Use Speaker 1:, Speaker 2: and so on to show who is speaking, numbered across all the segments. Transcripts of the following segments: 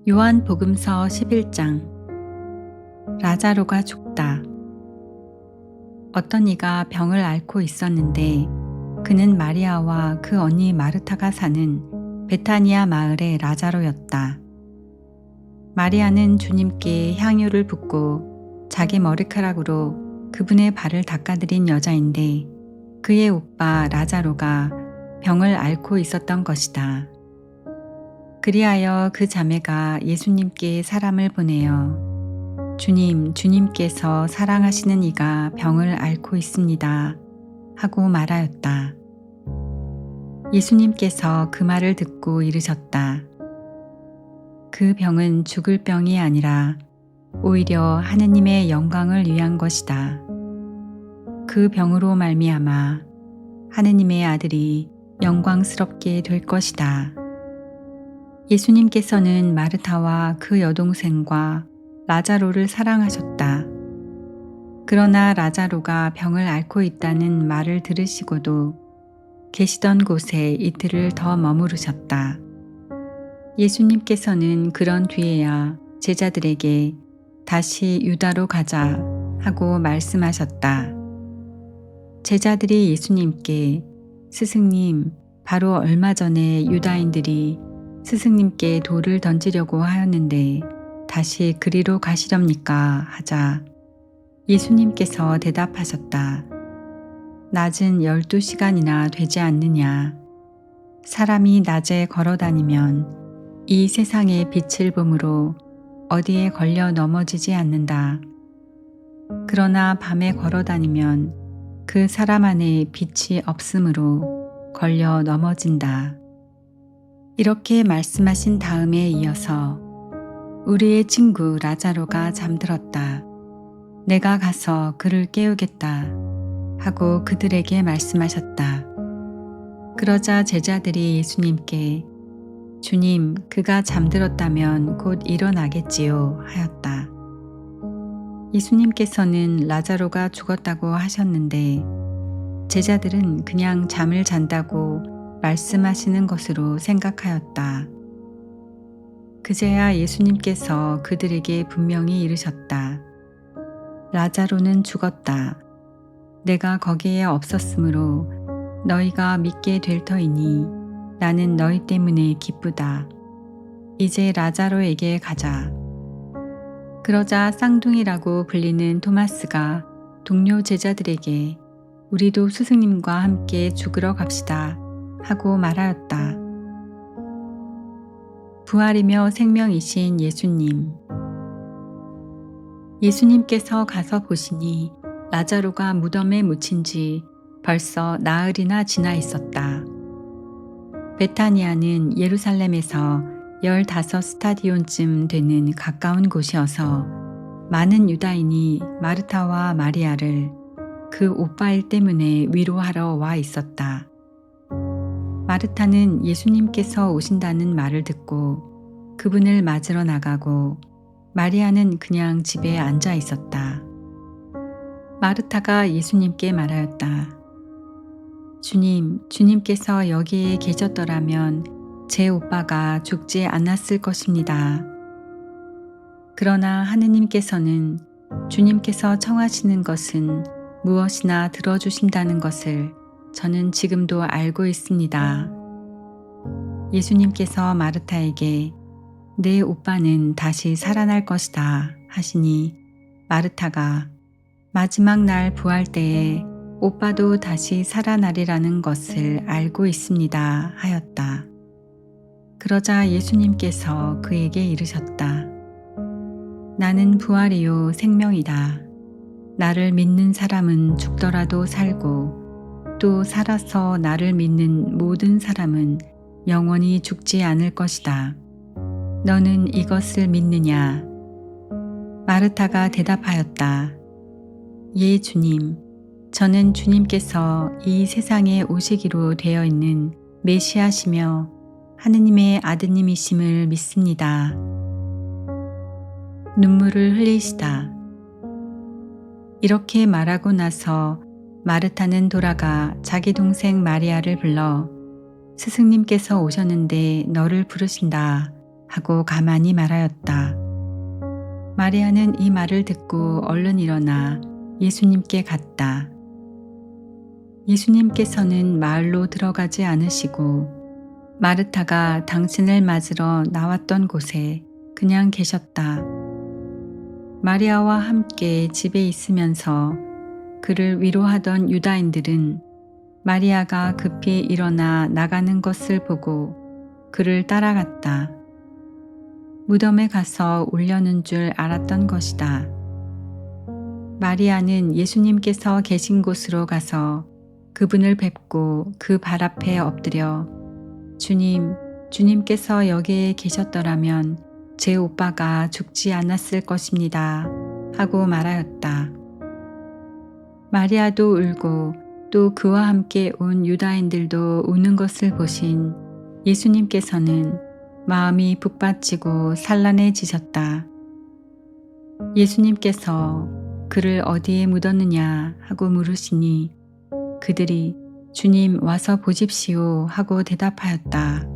Speaker 1: 요한복음서 11장. 라자로가 죽다. 어떤 이가 병을 앓고 있었는데 그는 마리아와 그 언니 마르타가 사는 베타니아 마을의 라자로였다. 마리아는 주님께 향유를 붓고 자기 머리카락으로 그분의 발을 닦아드린 여자인데 그의 오빠 라자로가 병을 앓고 있었던 것이다. 그리하여 그 자매가 예수님께 사람을 보내어 주님께서 사랑하시는 이가 병을 앓고 있습니다 하고 말하였다. 예수님께서 그 말을 듣고 이르셨다. 그 병은 죽을 병이 아니라 오히려 하느님의 영광을 위한 것이다. 그 병으로 말미암아 하느님의 아들이 영광스럽게 될 것이다. 예수님께서는 마르타와 그 여동생과 라자로를 사랑하셨다. 그러나 라자로가 병을 앓고 있다는 말을 들으시고도 계시던 곳에 이틀을 더 머무르셨다. 예수님께서는 그런 뒤에야 제자들에게 다시 유다로 가자 하고 말씀하셨다. 제자들이 예수님께 스승님, 바로 얼마 전에 유다인들이 스승님께 돌을 던지려고 하였는데 다시 그리로 가시렵니까? 하자 예수님께서 대답하셨다. 낮은 12시간이나 되지 않느냐? 사람이 낮에 걸어다니면 이 세상의 빛을 봄으로 어디에 걸려 넘어지지 않는다. 그러나 밤에 걸어다니면 그 사람 안에 빛이 없으므로 걸려 넘어진다. 이렇게 말씀하신 다음에 이어서 우리의 친구 라자로가 잠들었다. 내가 가서 그를 깨우겠다 하고 그들에게 말씀하셨다. 그러자 제자들이 예수님께 주님, 그가 잠들었다면 곧 일어나겠지요 하였다. 예수님께서는 라자로가 죽었다고 하셨는데 제자들은 그냥 잠을 잔다고 말씀하시는 것으로 생각하였다. 그제야 예수님께서 그들에게 분명히 이르셨다. 라자로는 죽었다. 내가 거기에 없었으므로 너희가 믿게 될 터이니 나는 너희 때문에 기쁘다. 이제 라자로에게 가자. 그러자 쌍둥이라고 불리는 토마스가 동료 제자들에게 우리도 스승님과 함께 죽으러 갑시다 하고 말하였다. 부활이며 생명이신 예수님. 예수님께서 가서 보시니 라자로가 무덤에 묻힌 지 벌써 나흘이나 지나 있었다. 베타니아는 예루살렘에서 15스타디온쯤 되는 가까운 곳이어서 많은 유다인이 마르타와 마리아를 그 오빠일 때문에 위로하러 와 있었다. 마르타는 예수님께서 오신다는 말을 듣고 그분을 맞으러 나가고 마리아는 그냥 집에 앉아 있었다. 마르타가 예수님께 말하였다. 주님께서 여기에 계셨더라면 제 오빠가 죽지 않았을 것입니다. 그러나 하느님께서는 주님께서 청하시는 것은 무엇이나 들어주신다는 것을 저는 지금도 알고 있습니다. 예수님께서 마르타에게 내 오빠는 다시 살아날 것이다 하시니 마르타가 마지막 날 부활 때에 오빠도 다시 살아나리라는 것을 알고 있습니다 하였다. 그러자 예수님께서 그에게 이르셨다. 나는 부활이요 생명이다. 나를 믿는 사람은 죽더라도 살고 또 살아서 나를 믿는 모든 사람은 영원히 죽지 않을 것이다. 너는 이것을 믿느냐? 마르타가 대답하였다. 예, 주님. 저는 주님께서 이 세상에 오시기로 되어 있는 메시아시며 하느님의 아드님이심을 믿습니다. 눈물을 흘리시다. 이렇게 말하고 나서 마르타는 돌아가 자기 동생 마리아를 불러 스승님께서 오셨는데 너를 부르신다 하고 가만히 말하였다. 마리아는 이 말을 듣고 얼른 일어나 예수님께 갔다. 예수님께서는 마을로 들어가지 않으시고 마르타가 당신을 맞으러 나왔던 곳에 그냥 계셨다. 마리아와 함께 집에 있으면서 그를 위로하던 유다인들은 마리아가 급히 일어나 나가는 것을 보고 그를 따라갔다. 무덤에 가서 울려는 줄 알았던 것이다. 마리아는 예수님께서 계신 곳으로 가서 그분을 뵙고 그 발 앞에 엎드려 주님께서 여기에 계셨더라면 제 오빠가 죽지 않았을 것입니다. 하고 말하였다. 마리아도 울고 또 그와 함께 온 유다인들도 우는 것을 보신 예수님께서는 마음이 북받치고 산란해지셨다. 예수님께서 그를 어디에 묻었느냐 하고 물으시니 그들이 주님 와서 보십시오 하고 대답하였다.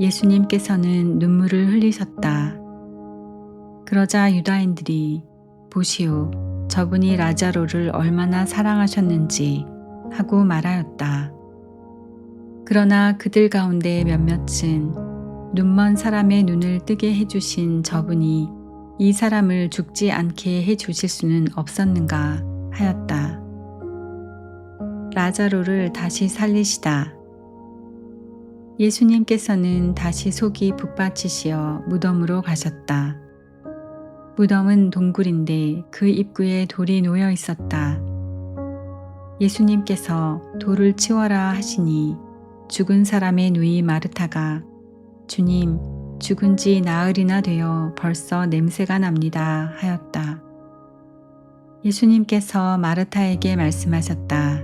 Speaker 1: 예수님께서는 눈물을 흘리셨다. 그러자 유다인들이 보시오 저분이 라자로를 얼마나 사랑하셨는지 하고 말하였다. 그러나 그들 가운데 몇몇은 눈먼 사람의 눈을 뜨게 해주신 저분이 이 사람을 죽지 않게 해주실 수는 없었는가 하였다. 라자로를 다시 살리시다. 예수님께서는 다시 속이 북받치시어 무덤으로 가셨다. 무덤은 동굴인데 그 입구에 돌이 놓여 있었다. 예수님께서 돌을 치워라 하시니 죽은 사람의 누이 마르타가 주님, 죽은 지 나흘이나 되어 벌써 냄새가 납니다 하였다. 예수님께서 마르타에게 말씀하셨다.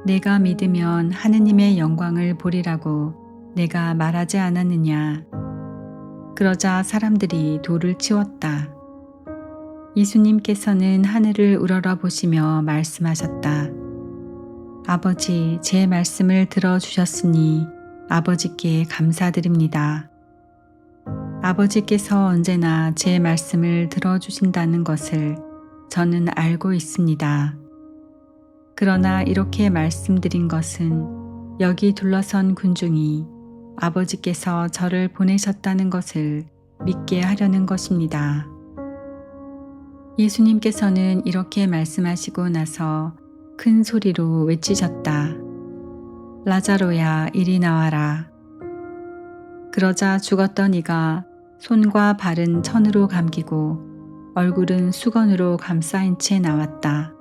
Speaker 1: 내가 믿으면 하느님의 영광을 보리라고 내가 말하지 않았느냐. 그러자 사람들이 돌을 치웠다. 예수님께서는 하늘을 우러러보시며 말씀하셨다. 아버지, 제 말씀을 들어주셨으니 아버지께 감사드립니다. 아버지께서 언제나 제 말씀을 들어주신다는 것을 저는 알고 있습니다. 그러나 이렇게 말씀드린 것은 여기 둘러선 군중이 아버지께서 저를 보내셨다는 것을 믿게 하려는 것입니다. 예수님께서는 이렇게 말씀하시고 나서 큰 소리로 외치셨다. 라자로야, 이리 나와라. 그러자 죽었던 이가 손과 발은 천으로 감기고 얼굴은 수건으로 감싸인 채 나왔다.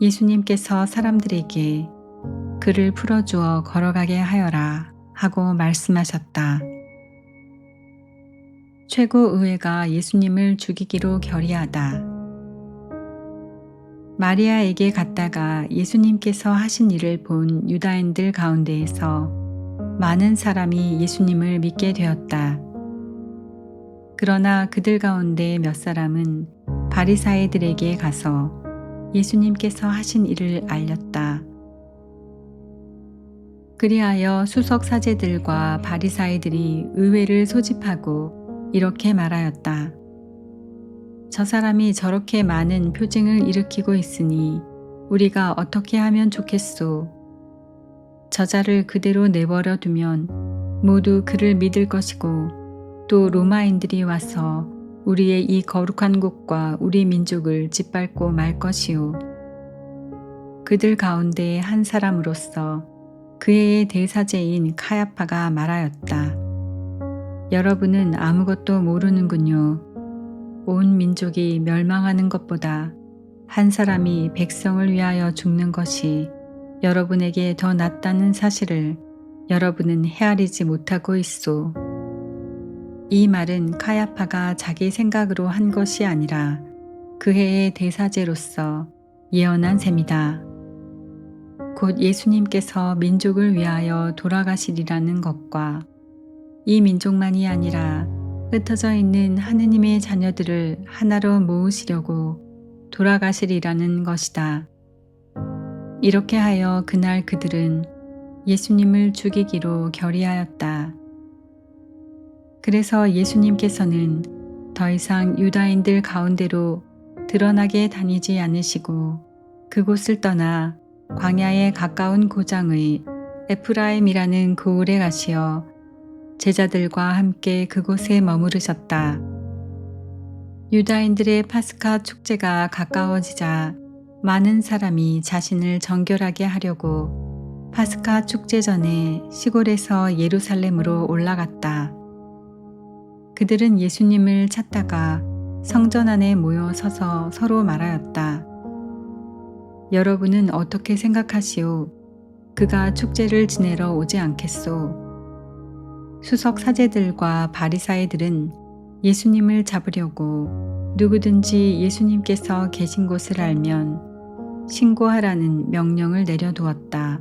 Speaker 1: 예수님께서 사람들에게 그를 풀어주어 걸어가게 하여라 하고 말씀하셨다. 최고의회가 예수님을 죽이기로 결의하다. 마리아에게 갔다가 예수님께서 하신 일을 본 유다인들 가운데에서 많은 사람이 예수님을 믿게 되었다. 그러나 그들 가운데 몇 사람은 바리사이들에게 가서 예수님께서 하신 일을 알렸다. 그리하여 수석 사제들과 바리사이들이 의회를 소집하고 이렇게 말하였다. 저 사람이 저렇게 많은 표징을 일으키고 있으니 우리가 어떻게 하면 좋겠소? 저자를 그대로 내버려 두면 모두 그를 믿을 것이고 또 로마인들이 와서 우리의 이 거룩한 곳과 우리 민족을 짓밟고 말 것이오. 그들 가운데 한 사람으로서 그 해의 대사제인 카야파가 말하였다. 여러분은 아무것도 모르는군요. 온 민족이 멸망하는 것보다 한 사람이 백성을 위하여 죽는 것이 여러분에게 더 낫다는 사실을 여러분은 헤아리지 못하고 있소. 이 말은 카야파가 자기 생각으로 한 것이 아니라 그 해의 대사제로서 예언한 셈이다. 곧 예수님께서 민족을 위하여 돌아가시리라는 것과 이 민족만이 아니라 흩어져 있는 하느님의 자녀들을 하나로 모으시려고 돌아가시리라는 것이다. 이렇게 하여 그날 그들은 예수님을 죽이기로 결의하였다. 그래서 예수님께서는 더 이상 유다인들 가운데로 드러나게 다니지 않으시고 그곳을 떠나 광야에 가까운 고장의 에프라임이라는 고을에 가시어 제자들과 함께 그곳에 머무르셨다. 유다인들의 파스카 축제가 가까워지자 많은 사람이 자신을 정결하게 하려고 파스카 축제 전에 시골에서 예루살렘으로 올라갔다. 그들은 예수님을 찾다가 성전 안에 모여 서서 서로 말하였다. 여러분은 어떻게 생각하시오? 그가 축제를 지내러 오지 않겠소? 수석 사제들과 바리사이들은 예수님을 잡으려고 누구든지 예수님께서 계신 곳을 알면 신고하라는 명령을 내려두었다.